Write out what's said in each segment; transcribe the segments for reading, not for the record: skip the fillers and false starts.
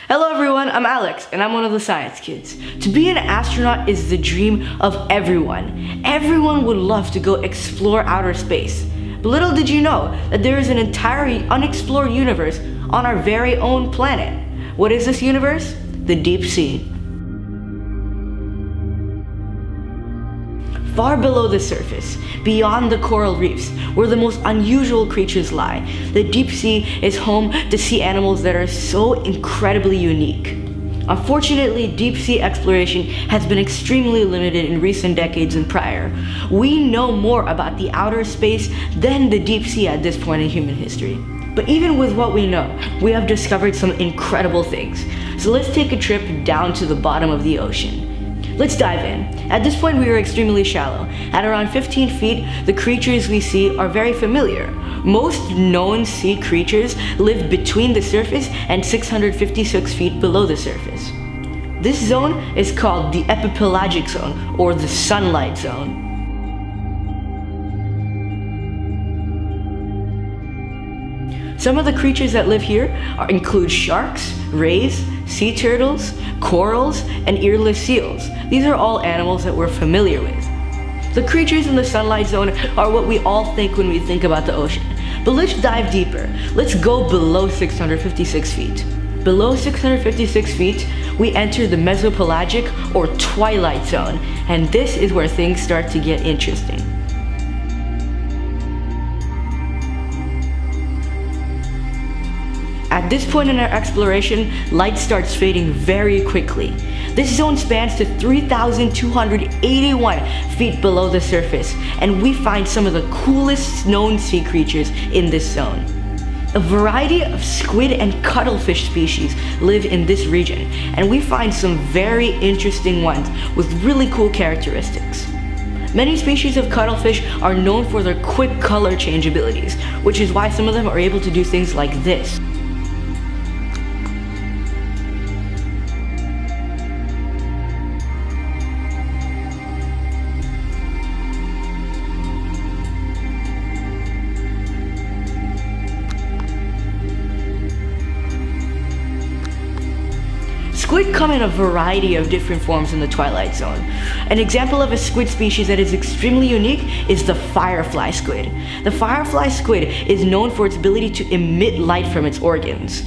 Hello everyone, I'm Alex, and I'm one of the science kids. To be an astronaut is the dream of everyone. Everyone would love to go explore outer space. But little did you know that there is an entirely unexplored universe on our very own planet. What is this universe? The deep sea. Far below the surface, beyond the coral reefs, where the most unusual creatures lie, the deep sea is home to sea animals that are so incredibly unique. Unfortunately, deep sea exploration has been extremely limited in recent decades and prior. We know more about the outer space than the deep sea at this point in human history. But even with what we know, we have discovered some incredible things. So let's take a trip down to the bottom of the ocean. Let's dive in. At this point, we are extremely shallow. At around 15 feet, the creatures we see are very familiar. Most known sea creatures live between the surface and 656 feet below the surface. This zone is called the Pelagic zone, or the sunlight zone. Some of the creatures that live here include sharks, rays, sea turtles, corals, and earless seals. These are all animals that we're familiar with. The creatures in the sunlight zone are what we all think when we think about the ocean. But let's dive deeper. Let's go below 656 feet. Below 656 feet, we enter the mesopelagic or twilight zone, and this is where things start to get interesting. At this point in our exploration, light starts fading very quickly. This zone spans to 3,281 feet below the surface, and we find some of the coolest known sea creatures in this zone. A variety of squid and cuttlefish species live in this region, and we find some very interesting ones with really cool characteristics. Many species of cuttlefish are known for their quick color change abilities, which is why some of them are able to do things like this. Squid come in a variety of different forms in the twilight zone. An example of a squid species that is extremely unique is the firefly squid. The firefly squid is known for its ability to emit light from its organs.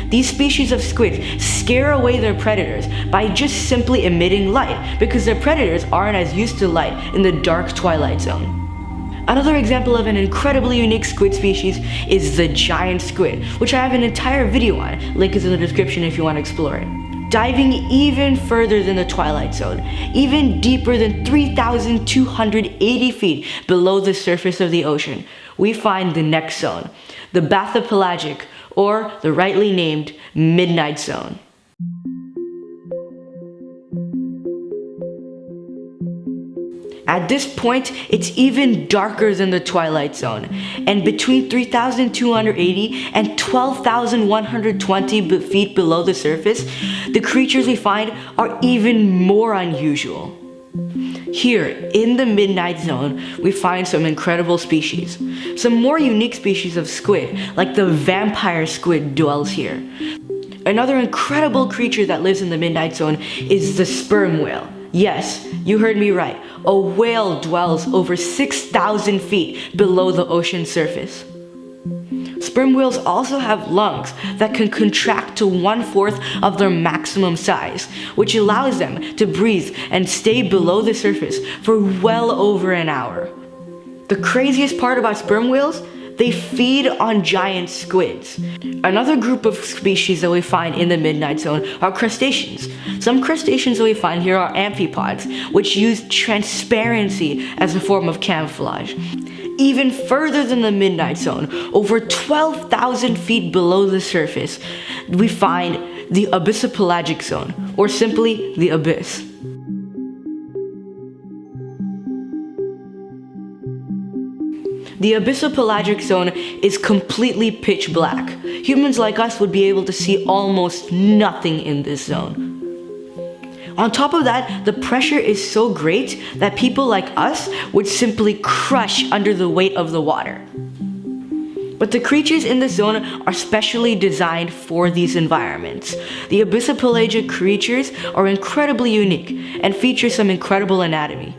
These species of squid scare away their predators by just simply emitting light because their predators aren't as used to light in the dark twilight zone. Another example of an incredibly unique squid species is the giant squid, which I have an entire video on. Link is in the description if you want to explore it. Diving even further than the twilight zone, even deeper than 3,280 feet below the surface of the ocean, we find the next zone, the bathypelagic, or the rightly named midnight zone. At this point, it's even darker than the twilight zone, and between 3,280 and 12,120 feet below the surface, the creatures we find are even more unusual. Here, in the midnight zone, we find some incredible species. Some more unique species of squid, like the vampire squid, dwells here. Another incredible creature that lives in the midnight zone is the sperm whale. Yes, you heard me right. A whale dwells over 6,000 feet below the ocean surface. Sperm whales also have lungs that can contract to 1/4 of their maximum size, which allows them to breathe and stay below the surface for well over an hour. The craziest part about sperm whales? They feed on giant squids. Another group of species that we find in the midnight zone are crustaceans. Some crustaceans that we find here are amphipods, which use transparency as a form of camouflage. Even further than the midnight zone, over 12,000 feet below the surface, we find the abyssopelagic zone, or simply the abyss. The abyssopelagic zone is completely pitch black. Humans like us would be able to see almost nothing in this zone. On top of that, the pressure is so great that people like us would simply crush under the weight of the water. But the creatures in the zone are specially designed for these environments. The abyssopelagic creatures are incredibly unique and feature some incredible anatomy.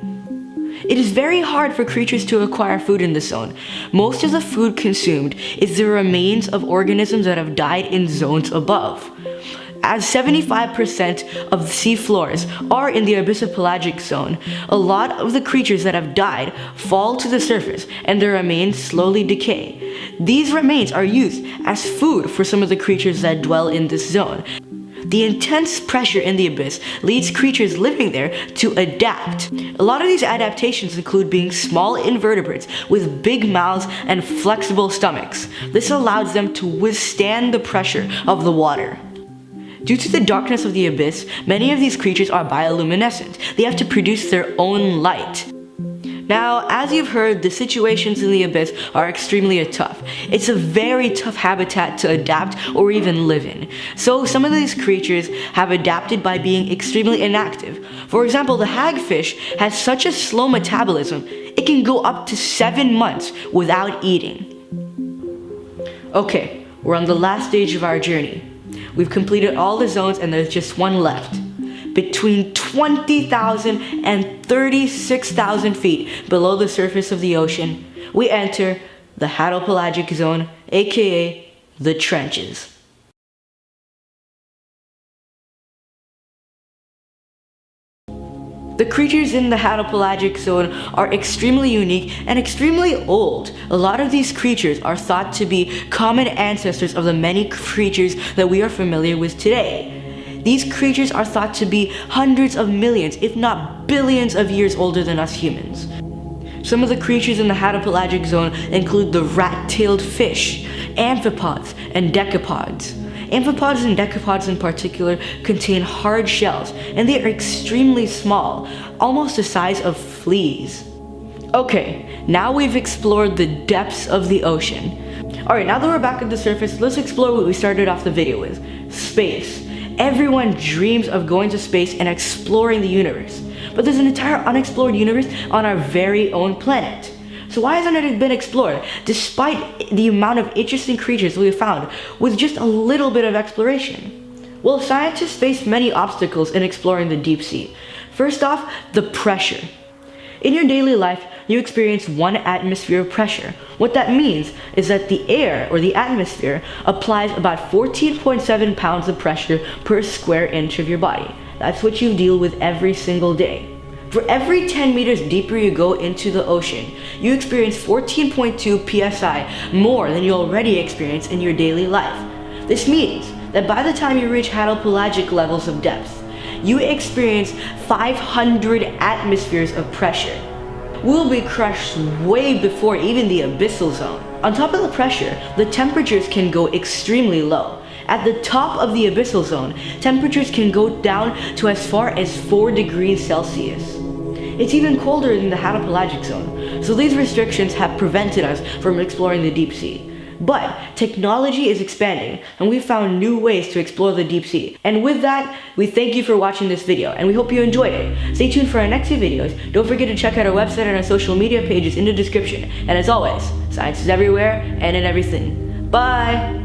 It is very hard for creatures to acquire food in this zone. Most of the food consumed is the remains of organisms that have died in zones above. As 75% of the sea floors are in the abyssopelagic zone, a lot of the creatures that have died fall to the surface and their remains slowly decay. These remains are used as food for some of the creatures that dwell in this zone. The intense pressure in the abyss leads creatures living there to adapt. A lot of these adaptations include being small invertebrates with big mouths and flexible stomachs. This allows them to withstand the pressure of the water. Due to the darkness of the abyss, many of these creatures are bioluminescent. They have to produce their own light. Now, as you've heard, the situations in the abyss are extremely tough. It's a very tough habitat to adapt or even live in. So some of these creatures have adapted by being extremely inactive. For example, the hagfish has such a slow metabolism, it can go up to 7 months without eating. Okay, we're on the last stage of our journey. We've completed all the zones and there's just one left. Between 20,000 and 36,000 feet below the surface of the ocean, we enter the hadopelagic zone, aka the trenches. The creatures in the hadopelagic zone are extremely unique and extremely old. A lot of these creatures are thought to be common ancestors of the many creatures that we are familiar with today. These creatures are thought to be hundreds of millions, if not billions of years older than us humans. Some of the creatures in the hadopelagic zone include the rat-tailed fish, amphipods, and decapods. Amphipods and decapods in particular contain hard shells, and they are extremely small, almost the size of fleas. Okay, now we've explored the depths of the ocean. Alright, now that we're back at the surface, let's explore what we started off the video with, space. Everyone dreams of going to space and exploring the universe, but there's an entire unexplored universe on our very own planet. So why hasn't it been explored, despite the amount of interesting creatures we've found with just a little bit of exploration? Well, scientists face many obstacles in exploring the deep sea. First off, the pressure. In your daily life, you experience 1 atmosphere of pressure. What that means is that the air, or the atmosphere, applies about 14.7 pounds of pressure per square inch of your body. That's what you deal with every single day. For every 10 meters deeper you go into the ocean, you experience 14.2 psi more than you already experience in your daily life. This means that by the time you reach hadopelagic levels of depth, you experience 500 atmospheres of pressure. We'll be crushed way before even the abyssal zone. On top of the pressure, the temperatures can go extremely low. At the top of the abyssal zone, temperatures can go down to as far as 4 degrees Celsius. It's even colder in the hadopelagic zone, so these restrictions have prevented us from exploring the deep sea. But technology is expanding, and we've found new ways to explore the deep sea. And with that, we thank you for watching this video, and we hope you enjoyed it. Stay tuned for our next few videos. Don't forget to check out our website and our social media pages in the description. And as always, science is everywhere and in everything. Bye!